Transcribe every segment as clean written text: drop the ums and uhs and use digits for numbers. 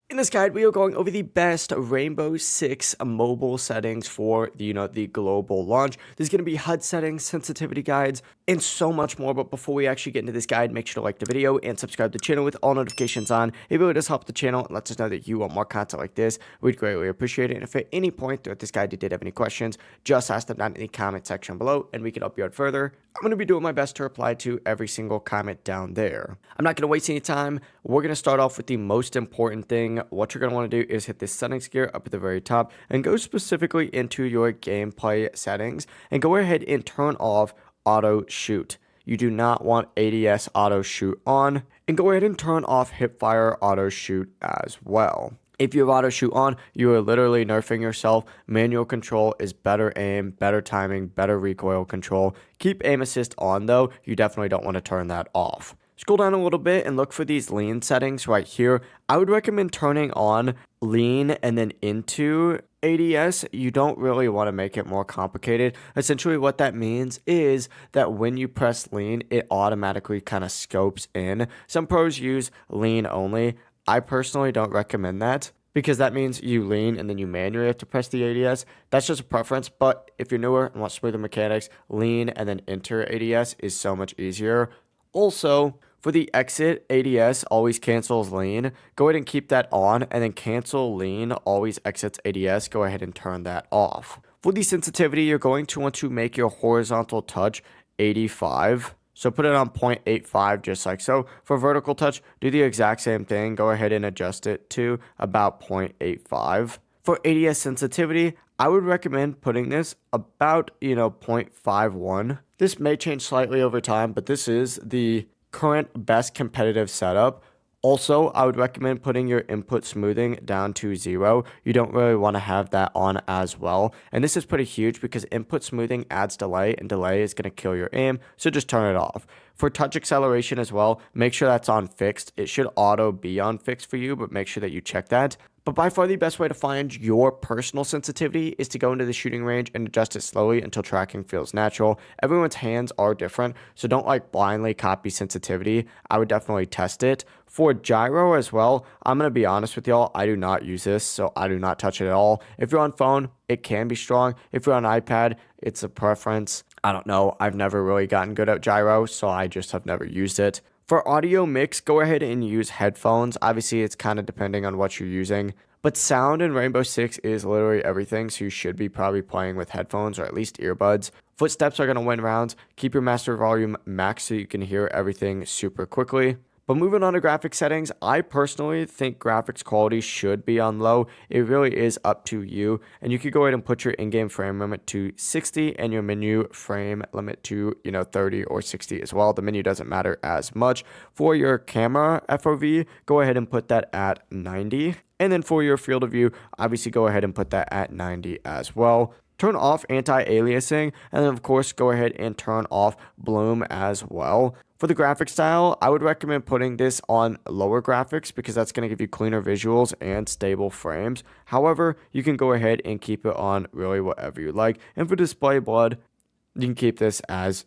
In this guide, we are going over the best Rainbow Six mobile settings for the global launch. There's going to be HUD settings, sensitivity guides, and so much more. But before we actually get into this guide, make sure to like the video and subscribe to the channel with all notifications on. It really does help the channel and lets us know that you want more content like this. We'd greatly appreciate it. And if at any point throughout this guide you did have any questions, just ask them down in the comment section below and we can help you out further. I'm going to be doing my best to reply to every single comment down there. I'm not going to waste any time. We're going to start off with the most important thing. What you're going to want to do is hit this settings gear up at the very top and go specifically into your gameplay settings and go ahead and turn off auto shoot. You do not want ADS auto shoot on, and go ahead and turn off hipfire auto shoot as well. If you have auto shoot on, you are literally nerfing yourself. Manual control is better aim, better timing, better recoil control. Keep aim assist on though. You definitely don't want to turn that off. Scroll down a little bit and look for these lean settings right here. I would recommend turning on lean and then into ADS. You don't really want to make it more complicated. Essentially what that means is that when you press lean, it automatically kind of scopes in. Some pros use lean only. I personally don't recommend that because that means you lean and then you manually have to press the ADS. That's just a preference, but if you're newer and want smoother mechanics, lean and then enter ADS is so much easier. Also, for the exit, ADS always cancels lean. Go ahead and keep that on, and then cancel lean always exits ADS. Go ahead and turn that off. For the sensitivity, you're going to want to make your horizontal touch 85. So put it on 0.85 just like so. For vertical touch, do the exact same thing. Go ahead and adjust it to about 0.85. For ADS sensitivity, I would recommend putting this about, 0.51. This may change slightly over time, but this is the current best competitive setup. Also, I would recommend putting your input smoothing down to 0. You don't really want to have that on as well. And this is pretty huge because input smoothing adds delay, and delay is going to kill your aim, so just turn it off. For touch acceleration as well, make sure that's on fixed. It should auto be on fixed for you, but make sure that you check that. But by far the best way to find your personal sensitivity is to go into the shooting range and adjust it slowly until tracking feels natural. Everyone's hands are different, so don't blindly copy sensitivity. I would definitely test it. For gyro as well, I'm going to be honest with y'all, I do not use this, so I do not touch it at all. If you're on phone, it can be strong. If you're on iPad, it's a preference. I don't know. I've never really gotten good at gyro, so I just have never used it. For audio mix, go ahead and use headphones. Obviously, it's kind of depending on what you're using. But sound in Rainbow Six is literally everything, so you should be probably playing with headphones or at least earbuds. Footsteps are going to win rounds. Keep your master volume max so you can hear everything super quickly. But moving on to graphics settings, I personally think graphics quality should be on low. It really is up to you. And you could go ahead and put your in-game frame limit to 60 and your menu frame limit to, 30 or 60 as well. The menu doesn't matter as much. For your camera FOV, go ahead and put that at 90. And then for your field of view, obviously go ahead and put that at 90 as well. Turn off anti-aliasing, and then of course go ahead and turn off bloom as well. For the graphic style, I would recommend putting this on lower graphics because that's going to give you cleaner visuals and stable frames. However, you can go ahead and keep it on really whatever you like. And for display blood, you can keep this as,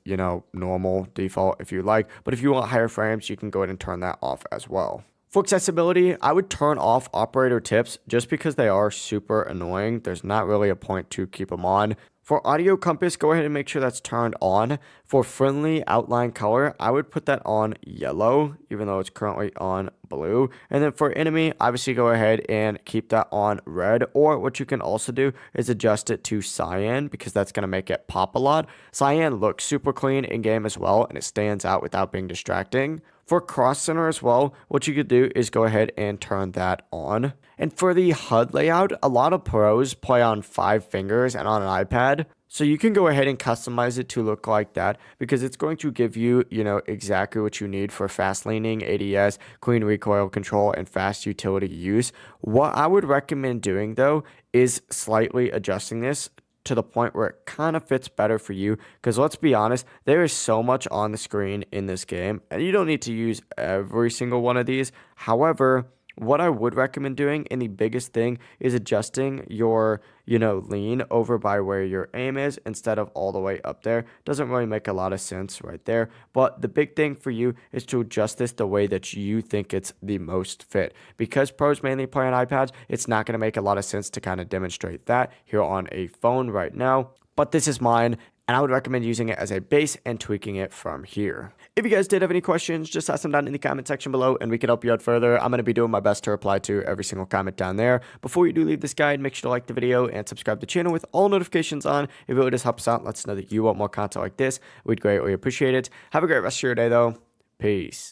normal default if you like. But if you want higher frames, you can go ahead and turn that off as well. For accessibility, I would turn off operator tips just because they are super annoying. There's not really a point to keep them on. For audio compass, go ahead and make sure that's turned on. For friendly outline color, I would put that on yellow, even though it's currently on blue. And then for enemy, obviously go ahead and keep that on red. Or what you can also do is adjust it to cyan because that's going to make it pop a lot. Cyan looks super clean in game as well, and it stands out without being distracting. For cross center as well, what you could do is go ahead and turn that on. And for the HUD layout, a lot of pros play on 5 fingers and on an iPad. So you can go ahead and customize it to look like that because it's going to give you, exactly what you need for fast leaning, ADS, clean recoil control, and fast utility use. What I would recommend doing though is slightly adjusting this to the point where it kind of fits better for you, because let's be honest, there is so much on the screen in this game and you don't need to use every single one of these. However, What I would recommend doing, and the biggest thing, is adjusting your, lean over by where your aim is instead of all the way up there. Doesn't really make a lot of sense right there. But the big thing for you is to adjust this the way that you think it's the most fit. Because pros mainly play on iPads, it's not going to make a lot of sense to kind of demonstrate that here on a phone right now. But this is mine, and I would recommend using it as a base and tweaking it from here. If you guys did have any questions, just ask them down in the comment section below and we can help you out further. I'm going to be doing my best to reply to every single comment down there. Before you do leave this guide, make sure to like the video and subscribe to the channel with all notifications on. If it would just help us out, let us know that you want more content like this. We'd greatly appreciate it. Have a great rest of your day though. Peace.